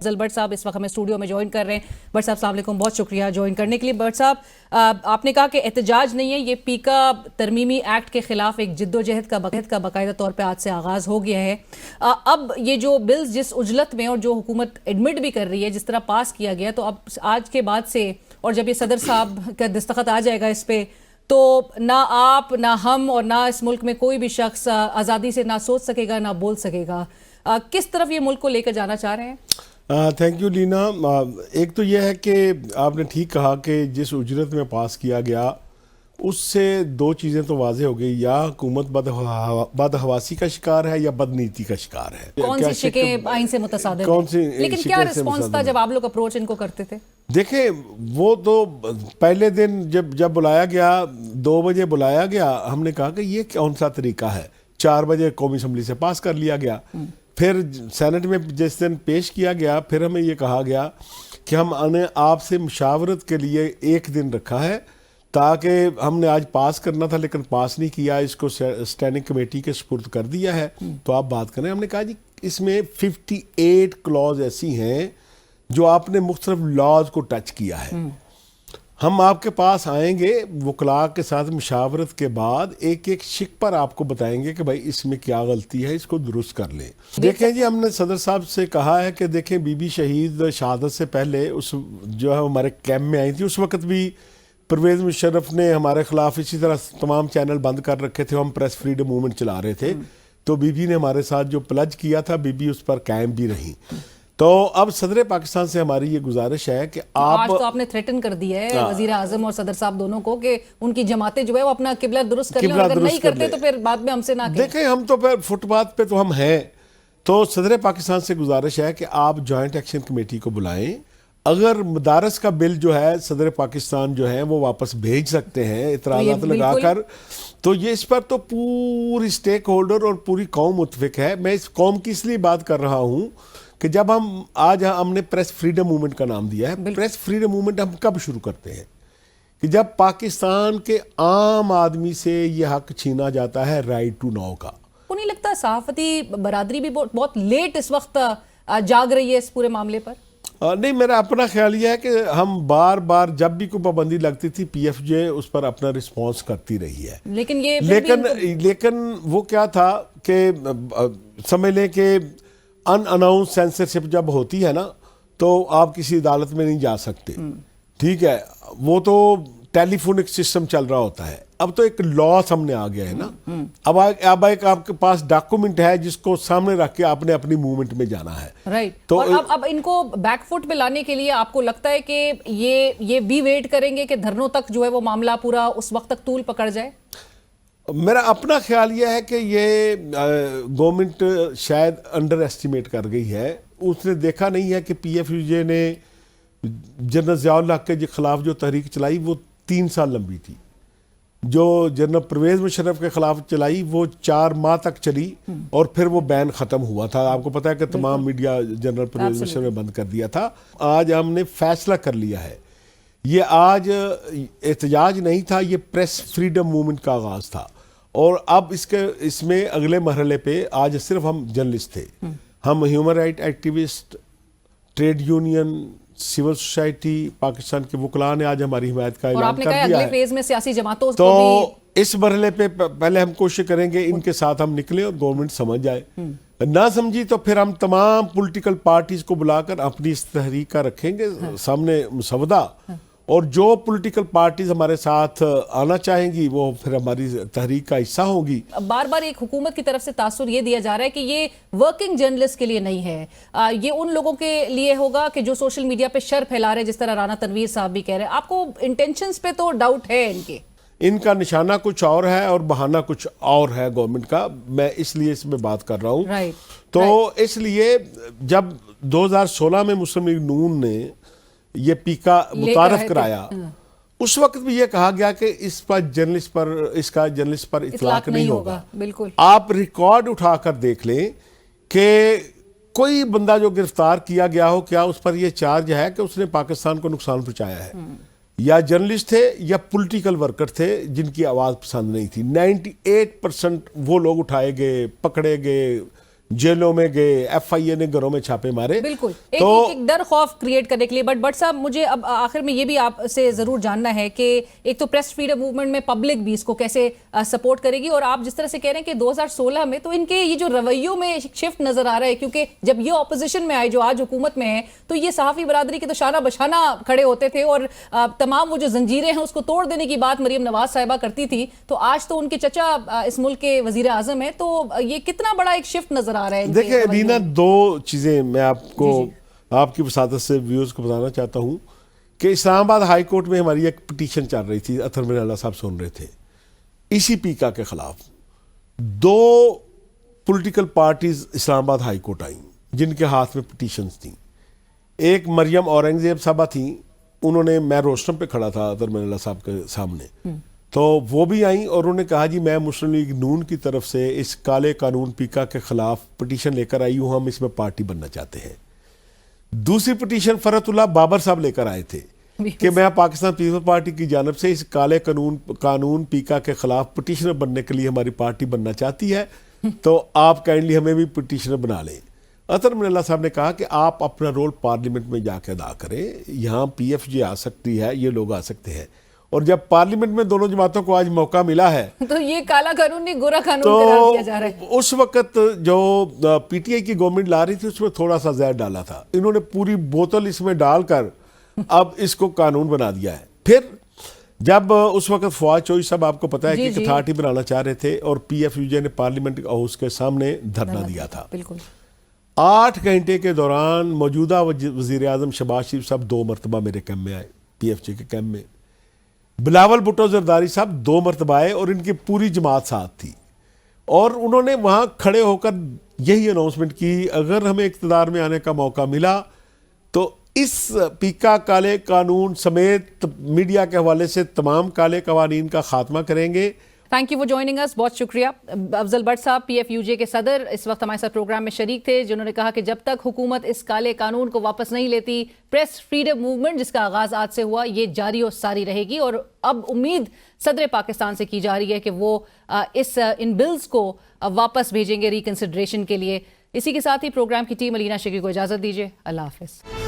अफजल भट्ट साहब इस वक्त हमें स्टूडियो में ज्वाइन कर रहे हैं। भट्ट साहब अस्सलाम वालेकुम, बहुत शुक्रिया ज्वाइन करने के लिए। भट्ट साहब, आपने कहा कि एहतजाज नहीं है, ये पीका तरमीमी एक्ट के खिलाफ एक जिद्दोजहद का बाकायदा तौर पर आज से आगाज़ हो गया है। अब ये जो बिल्स जिस उजलत में और जो हुकूमत एडमिट भी कर रही है जिस तरह पास किया गया, तो अब आज के बाद से और जब ये सदर साहब का दस्तखत आ जाएगा इस पर, तो ना आप ना हम और ना इस मुल्क में कोई भी शख्स आज़ादी से ना सोच सकेगा ना बोल सकेगा। किस तरफ ये मुल्क को लेकर जाना चाह रहे हैं? Thank you Leena. एक तो यह है कि आपने ठीक कहा कि जिस उजरत में पास किया गया उससे दो चीज़ें तो वाज़ेह हो गई, या हुकूमत बदहवासी का शिकार है या बदनीति का शिकार है। कौन सी शिकें आइन से मुतसादिफ कौन सी, लेकिन क्या रिस्पॉन्स था जब आप लोग अप्रोच इनको करते थे? देखें, वो तो पहले दिन जब बुलाया गया, 2 बजे बुलाया गया, हमने कहा कि ये कौन सा तरीका है। 4 बजे कौमी असम्बली से पास कर लिया गया, फिर सेनेट में जिस दिन पेश किया गया, फिर हमें ये कहा गया कि हमने आपसे मुशावरत के लिए 1 दिन रखा है, ताकि हमने आज पास करना था लेकिन पास नहीं किया, इसको स्टैंडिंग कमेटी के सुपुर्द कर दिया है, तो आप बात करें। हमने कहा जी इसमें 58 क्लॉज ऐसी हैं जो आपने मुख्तलिफ लॉज को टच किया है। हम आपके पास आएंगे वकला के साथ मुशावरत के बाद एक एक शिक पर आपको बताएंगे कि भाई इसमें क्या गलती है, इसको दुरुस्त कर लें। देखें जी, हमने सदर साहब से कहा है कि देखें बीबी शहीद शहादत से पहले उस जो है हमारे कैंप में आई थी, उस वक्त भी परवेज़ मुशर्रफ ने हमारे खिलाफ इसी तरह तमाम चैनल बंद कर रखे थे, हम प्रेस फ्रीडम मूवमेंट चला रहे थे, तो बीबी ने हमारे साथ जो प्लज किया था, बीबी उस पर कायम भी रही। तो अब सदर पाकिस्तान से हमारी ये गुजारिश है कि आप आज तो आपने थ्रेटन कर दिया है वजीर आजम और सदर साहब दोनों को कि उनकी जमातें जो है वो अपना किबला दुरुस्त कर लें, अगर नहीं करते तो फिर बाद में हमसे ना कहें। देखें, हम तो फिर फुटपाथ पे तो हम हैं, तो सदर पाकिस्तान से गुजारिश है कि आप जॉइंट एक्शन कमेटी को बुलाएं। अगर मदारस का बिल जो है सदर पाकिस्तान जो है वो वापस भेज सकते हैं इतराज़ात लगाकर, तो ये इस पर तो पूरी स्टेक होल्डर और पूरी कौम मुतफिक है। मैं इस कौम की इसलिए बात कर रहा हूँ कि जब हमने प्रेस फ्रीडम मूवमेंट का नाम दिया है। प्रेस फ्रीडम मूवमेंट हम कब शुरू करते हैं कि जब पाकिस्तान के आम आदमी से ये हक छीना जाता है राइट टू नो का। को नहीं लगता सहाफती बरादरी भी बहुत लेट इस वक्त जाग रही है इस पूरे मामले पर? नहीं, मेरा अपना ख्याल ये है कि हम बार बार जब भी कोई पाबंदी लगती थी पीएफजे उस पर अपना रिस्पांस करती रही है, लेकिन वो क्या था कि समझ लें कि अनअनाउंस सेंसरशिप जब होती है ना, तो आप किसी अदालत में नहीं जा सकते, ठीक है, वो तो टेलीफोनिक सिस्टम चल रहा होता है। अब तो एक लॉ सामने आ गया है ना, अब एक आपके पास डॉक्यूमेंट है जिसको सामने रख के आपने अपनी मूवमेंट में जाना है, राइट। तो और अब इनको बैकफुट पे लाने के लिए आपको लगता है कि ये भी वेट करेंगे कि धरनों तक जो है वो मामला पूरा उस वक्त तक तूल पकड़ जाए? मेरा अपना ख्याल यह है कि ये गवर्नमेंट शायद अंडर एस्टिमेट कर गई है। उसने देखा नहीं है कि पीएफजे ने जनरल ज़ियाउल हक के खिलाफ जो तहरीक चलाई वो 3 साल लंबी थी, जो जनरल परवेज़ मुशर्रफ के खिलाफ चलाई वो 4 माह तक चली और फिर वो बैन ख़त्म हुआ था। आपको पता है कि तमाम मीडिया जनरल परवेज़ मुशर्रफ ने बंद कर दिया था। आज हमने फैसला कर लिया है, ये आज एहतजाज नहीं था, ये प्रेस फ्रीडम मूवमेंट का आगाज़ था। और अब इसमें अगले मरहले पे आज सिर्फ हम जर्नलिस्ट थे, हम human right activist, trade union, civil society, Pakistan के वकला ने आज हमारी हिमायत का ऐलान कर दिया है। फेज में सियासी जमातों तो इस मरहले पे पहले हम कोशिश करेंगे इनके साथ हम निकले और गवर्नमेंट समझ जाए, ना समझी तो फिर हम तमाम पॉलिटिकल पार्टीज को बुलाकर अपनी इस तहरीक का रखेंगे सामने मुसवदा, और जो पॉलिटिकल पार्टीज हमारे साथ आना चाहेंगी वो फिर हमारी तहरीक का हिस्सा होगी। बार बार एक हुकूमत की तरफ से तासुर ये दिया जा रहा है कि ये वर्किंग जर्नलिस्ट के लिए नहीं है, ये उन लोगों के लिए होगा कि जो सोशल मीडिया पे शर फैला रहे हैं, जिस तरह राना तनवीर साहब भी कह रहे हैं। आपको इंटेंशंस पे तो डाउट है इनका निशाना कुछ और है और बहाना कुछ और है गवर्नमेंट का, मैं इसलिए इसमें बात कर रहा हूँ। तो इसलिए जब 2016 में मुस्लिम लीग नून ने ये पीका मुतारफ कराया, उस वक्त भी ये कहा गया कि इसका जर्नलिस्ट पर इतलाक नहीं होगा। बिल्कुल, आप रिकॉर्ड उठाकर देख लें कि कोई बंदा जो गिरफ्तार किया गया हो, क्या उस पर यह चार्ज है कि उसने पाकिस्तान को नुकसान पहुंचाया है, या जर्नलिस्ट थे या पॉलिटिकल वर्कर थे जिनकी आवाज़ पसंद नहीं थी। 98% वो लोग उठाए गए, पकड़े गए, जेलों में गए, FIA ने घरों में छापे मारे। बिल्कुल तो एक डर खौफ क्रिएट करने के लिए। बट साहब, मुझे अब आखिर में ये भी आपसे जरूर जानना है कि एक तो प्रेस फ्रीडम मूवमेंट में पब्लिक भी इसको कैसे सपोर्ट करेगी, और आप जिस तरह से कह रहे हैं कि 2016 में तो इनके ये जो रवैयों में शिफ्ट नजर आ रहा है, क्योंकि जब ये ऑपोजिशन में आए जो आज हुकूमत में है, तो ये सहाफी बरादरी के तो शाना बशाना खड़े होते थे और तमाम वो जो जंजीरें हैं उसको तोड़ देने की बात मरियम नवाज साहिबा करती थी। तो आज तो उनके चचा इस मुल्क के वजीर आजम है, तो ये कितना बड़ा एक शिफ्ट नजर आ रहा है। देखिए रीना, दो चीजें मैं आपको आपकी वसादत से व्यूअर्स को बताना चाहता हूं कि इस्लामाबाद हाई कोर्ट में हमारी एक पिटीशन चल रही थी, अतर मिर्ज़ा अल्लाह साहब सुन रहे थे, इसी पीका के खिलाफ। दो political parties Islamabad high court आई जिनके हाथ में पिटीशंस थी। एक मरियम औरंगजेब साहबा थी, उन्होंने, मैं रोस्टम पे खड़ा था अतर मिर्ज़ा साहब के सामने, तो वो भी आई और उन्होंने कहा जी मैं मुस्लिम लीग नून की तरफ से इस काले कानून पीका के खिलाफ पिटीशन लेकर आई हूं, हम इसमें पार्टी बनना चाहते हैं। दूसरी पिटीशन फरतुल्लाह बाबर साहब लेकर आए थे कि मैं पाकिस्तान पीपल्स पार्टी की जानब से इस काले कानून पीका के खिलाफ पिटीशनर बनने के लिए हमारी पार्टी बनना चाहती है, तो आप काइंडली हमें भी पिटीशनर बना लें। अतर मिर्ज़ा साहब ने कहा कि आप अपना रोल पार्लियामेंट में जाकर अदा करें, यहाँ PFJ आ सकती है, ये लोग आ सकते हैं। और जब पार्लियामेंट में दोनों जमातों को आज मौका मिला है तो ये काला कानून नहीं, गोरा कानून करार दिया जा रहा है। उस वक्त जो PTI की गवर्नमेंट ला रही थी उसमें थोड़ा सा जहर डाला था, इन्होंने पूरी बोतल इसमें डालकर अब इसको कानून बना दिया है। फिर जब उस वक्त फवाद चौधरी साहब, आपको पता है कि एक अथॉरिटी बनाना चाह रहे थे और PFUJ ने पार्लियामेंट हाउस के सामने धरना दिया था। बिल्कुल 8 घंटे के दौरान मौजूदा वजीर आजम शहबाज शरीफ साहब 2 मरतबा मेरे कैंप में आए, PFJ के कैंप में। बिलावल भुट्टो जरदारी साहब 2 मरतबा आए और इनकी पूरी जमात साथ थी, और उन्होंने वहां खड़े होकर यही अनाउंसमेंट की, अगर हमें इक़्तिदार में आने का मौका मिला तो इस पीका काले कानून समेत मीडिया के हवाले से तमाम काले कवानीन का खात्मा करेंगे। Thank you for joining us, बहुत शुक्रिया। अफजल भट्ट साहब PFUJ के सदर इस वक्त हमारे साथ प्रोग्राम में शरीक थे, जिन्होंने कहा कि जब तक हुकूमत इस काले कानून को वापस नहीं लेती, प्रेस फ्रीडम मूवमेंट जिसका आगाज आज से हुआ ये जारी और सारी रहेगी। और अब उम्मीद सदर पाकिस्तान से की जा रही है कि वो इन बिल्स को वापस भेजेंगे रिकंसिडरेशन के लिए। इसी के साथ ही प्रोग्राम की टीम अलीना शेखी को इजाजत दीजिए। अल्लाह हाफिज।